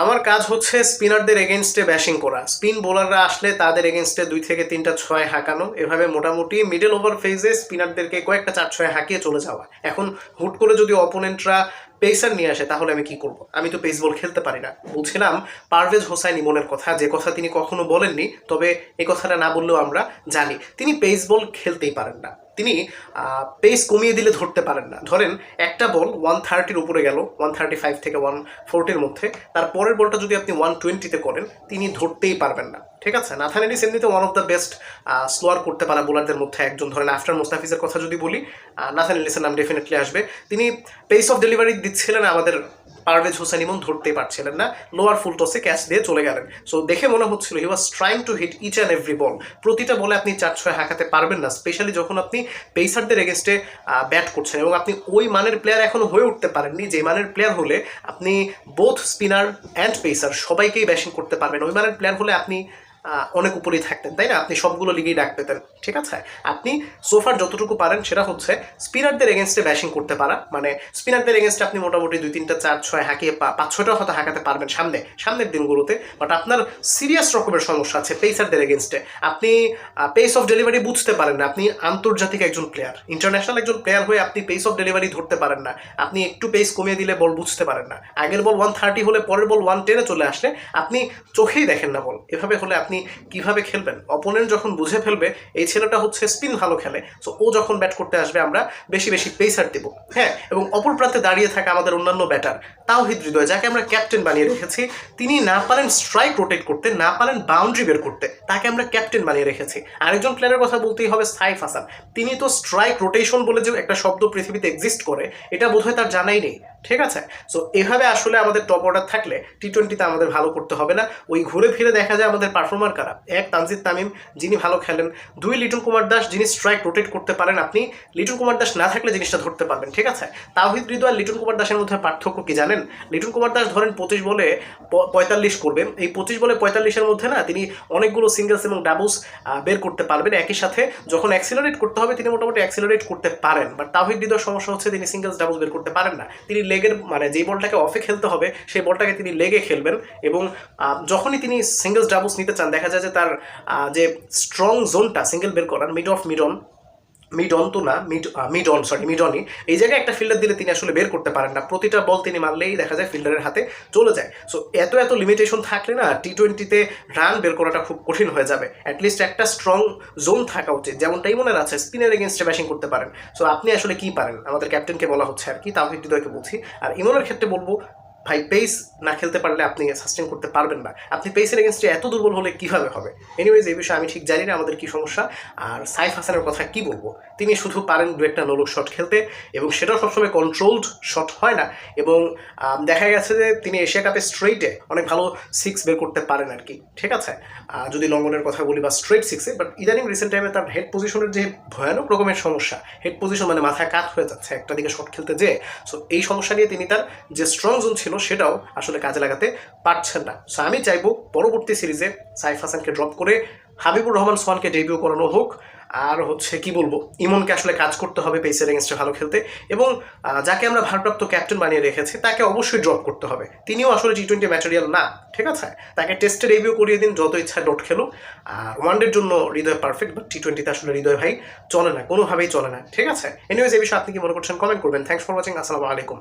আমার কাজ হচ্ছে স্পিনারদের এগেনস্টে ব্যাশিং করা। স্পিন বোলাররা আসলে তাদের এগেনস্টে 2 থেকে 3টা 6 হাঁকানো, এভাবে মোটামুটি মিডল ওভার ফেজে স্পিনারদেরকে কয়েকটা 4-6 হাঁকিয়ে চলে যাওয়া। এখন হুট করে যদি অপোনেন্টরা পেসার নিয়ে আসে তাহলে আমি কি করব? আমি তো পেস বল খেলতে পারি না। বলছিলাম পারভেজ হোসাইন ইমনের কথা, যে কথা তিনি কখনো বলেননি, তবে এই কথাটা না বললেও আমরা জানি তিনি পেস বল খেলতেই পারেন না। তিনি পেস কমিয়ে দিলে ধরতে পারেন না। ধরেন একটা বল 130-র উপরে গেল, 135 থেকে 140-র মধ্যে, তারপরের বলটা যদি আপনি 120-তে করেন তিনি ধরতেই পারবেন না। ঠিক আছে, নাথান এলিস এমনিতে one of the best slower করতে পারা বোলারদের মধ্যে একজন। ধরেন আফটার মুস্তাফিজের কথা যদি বলি, নাথান এলিসের নাম ডেফিনেটলি আসবে। তিনি পেস অফ ডেলিভারি দিচ্ছিলেন, আমাদের পারভেজ হোসেন ইমন ধরতেই পারছিলেন না, লোয়ার ফুল টসে ক্যাচ দিয়ে চলে গেলেন। সো দেখে মনে হচ্ছিল he was trying to hit each and every ball. প্রতিটা বলে আপনি 4-6 হাঁকাতে পারবেন না, স্পেশালি যখন আপনি পেসারদের এগেনস্টে ব্যাট করছেন এবং আপনি ওই মানের প্লেয়ার এখনো হয়ে উঠতে পারেননি যে মানের প্লেয়ার হলে আপনি বোথ স্পিনার অ্যান্ড পেসার সবাইকেই ব্যাশিং করতে পারবেন। ওই মানের প্লেয়ার হলে আপনি অনেক উপরেই থাকতেন, তাই না? আপনি সবগুলো লিগেই ডাক পেতেন। ঠিক আছে, আপনি সোফার যতটুকু পারেন সেটা হচ্ছে স্পিনারদের এগেনস্টে ব্যাশিং করতে পারা। মানে স্পিনারদের এগেনস্টে আপনি মোটামুটি 2, 3টা 4-6 হাঁকিয়ে 5-6টা হয়তো হাঁকাতে পারবেন সামনের দিনগুলোতে। বাট আপনার সিরিয়াস রকমের সমস্যা আছে পেসারদের এগেনস্টে। আপনি পেস অফ ডেলিভারি বুঝতে পারেন না। আপনি আন্তর্জাতিক একজন প্লেয়ার, ইন্টারন্যাশনাল একজন প্লেয়ার হয়ে আপনি পেস অফ ডেলিভারি ধরতে পারেন না। আপনি একটু পেস কমিয়ে দিলে বল বুঝতে পারেন না। আগের বল 130 হলে পরের বল 110-এ চলে আসলে আপনি চোখেই দেখেন না বল। এভাবে হলে আপনি কিভাবে খেলবেন? অপোনেন্ট যখন বুঝে ফেলবে এই ছেলেটা হচ্ছে স্পিন ভালো খেলে, সো ও যখন ব্যাট করতে আসবে আমরা বেশি বেশি পেসার দেব। হ্যাঁ, এবং অপর প্রান্তে দাঁড়িয়ে থাকা আমাদের অন্যান্য ব্যাটার তাওহিদ হৃদয়, যাকে আমরা ক্যাপ্টেন বানিয়ে রেখেছি, তিনি না পারেন স্ট্রাইক রোটেট করতে, না পারেন বাউন্ডারি বের করতে, তাকে আমরা ক্যাপ্টেন বানিয়ে রেখেছি। আরেকজন প্লেয়ারের কথা বলতেই হবে সাইফ হাসান। তিনি তো স্ট্রাইক রোটেশন বলে যে একটা শব্দ পৃথিবীতে এক্সিস্ট করে এটা বোধহয় তার জানাই নেই। ঠিক আছে, সো এভাবে আসলে আমাদের টপ অর্ডার থাকলে টি-20তে আমাদের ভালো করতে হবে না। ওই ঘুরে ফিরে দেখা যায় আমাদের পারফর্মার কারা। 1 তানজিদ তামিম, যিনি ভালো খেলেন। 2 লিটন কুমার দাস, যিনি স্ট্রাইক রোটেট করতে পারেন। আপনি লিটন কুমার দাস না থাকলে জিনিসটা ধরতে পারবেন। ঠিক আছে, তাওহিদ হৃদয় আর লিটন কুমার দাসের মধ্যে পার্থক্য কি জানেন? লিটন কুমার দাস ধরেন 25 বলে 45 করবেন। এই 25 বলে 45-এর মধ্যে না তিনি অনেকগুলো সিঙ্গেলস এবং ডাবলস বের করতে পারবেন একই সাথে। যখন অ্যাক্সিলারেট করতে হবে তিনি মোটামুটি অ্যাক্সিলারেট করতে পারেন। বাট তাওহিদ হৃদয়ের সমস্যা হচ্ছে তিনি সিঙ্গেলস ডাবলস বের করতে পারেন না। তিনি লেগের মানে যেই বলটাকে অফে খেলতে হবে সেই বলটাকে তিনি লেগে খেলবেন। এবং যখনই তিনি সিঙ্গেলস ডাবলস নিতে চান দেখা যায় যে তার যে স্ট্রং জোনটা সিঙ্গেল বের করার মিডনই, এই জায়গায় একটা ফিল্ডার দিলে তিনি আসলে বের করতে পারেন না। প্রতিটা বল তিনি মারলেই দেখা যায় ফিল্ডারের হাতে চলে যায়। সো এত লিমিটেশন থাকলে না টি-20তে রান বের করাটা খুব কঠিন হয়ে যাবে। অ্যাটলিস্ট একটা স্ট্রং জোন থাকা উচিত, যেমনটা ইমনের আছে, স্পিনের এগেনস্টে ব্যাশিং করতে পারেন। সো আপনি আসলে কি পারেন? আমাদের ক্যাপ্টেনকে বলা হচ্ছে আর কি, তাওহিদ হৃদয়কে বলছি। আর ইমনের ক্ষেত্রে বলবো, ভাই পেস না খেলতে পারলে আপনি সাস্টেন করতে পারবেন না। আপনি পেসের এগেনস্টে এত দুর্বল হলে কিভাবে হবে? এনিওয়েজ, এই বিষয়ে আমি ঠিক জানি না আমাদের কি সমস্যা। আর সাইফ হাসানের কথা কি বলবো, তিনি শুধু পারেন 2-একটা নোলক শট খেলতে, এবং সেটাও সবসময় কন্ট্রোলড শট হয় না। এবং দেখা গেছে যে তিনি এশিয়া কাপে স্ট্রেইটে অনেক ভালো 6 বের করতে পারেন আর কি। ঠিক আছে, যদি লঙ্ঘনের কথা বলি বা স্ট্রেইট 6-এ। বাট ইদানিং রিসেন্ট টাইমে তার হেড পজিশনের যে ভয়ানক রকমের সমস্যা, হেড পজিশন মানে মাথায় কাত হয়ে যাচ্ছে একটা দিকে শট খেলতে যে। সো এই সমস্যা নিয়ে তিনি তার যে স্ট্রং জোন ছিল সেটাও আসলে কাজে লাগাতে পারছেন না। সো আমি চাইবো পরবর্তী সিরিজে সাইফ হাসানকে ড্রপ করে হাবিবুর রহমান সোহানকে ডেবিউ করানো হোক। আর হচ্ছে কি বলবো, ইমনকে আসলে কাজ করতে হবে পেসের এগেনস্টে ভালো খেলতে। এবং যাকে আমরা ভারপ্রাপ্ত ক্যাপ্টেন বানিয়ে রেখেছি তাকে অবশ্যই ড্রপ করতে হবে। তিনিও আসলে টি-20 ম্যাটেরিয়াল না। ঠিক আছে, তাকে টেস্টে ডেবিউ করিয়ে দিন, যত ইচ্ছা ডট খেলুক। আর ওয়ানডের জন্য হৃদয় পারফেক্ট, বাট টি-20তে আসলে হৃদয় ভাই চলে না, কোনোভাবেই চলে না। ঠিক আছে, এনিওয়েজ এই বিষয়ে আপনি কি মনে করছেন কমেন্ট করবেন। থ্যাংকস ফর ওয়াচিং, আসসালামু আলাইকুম।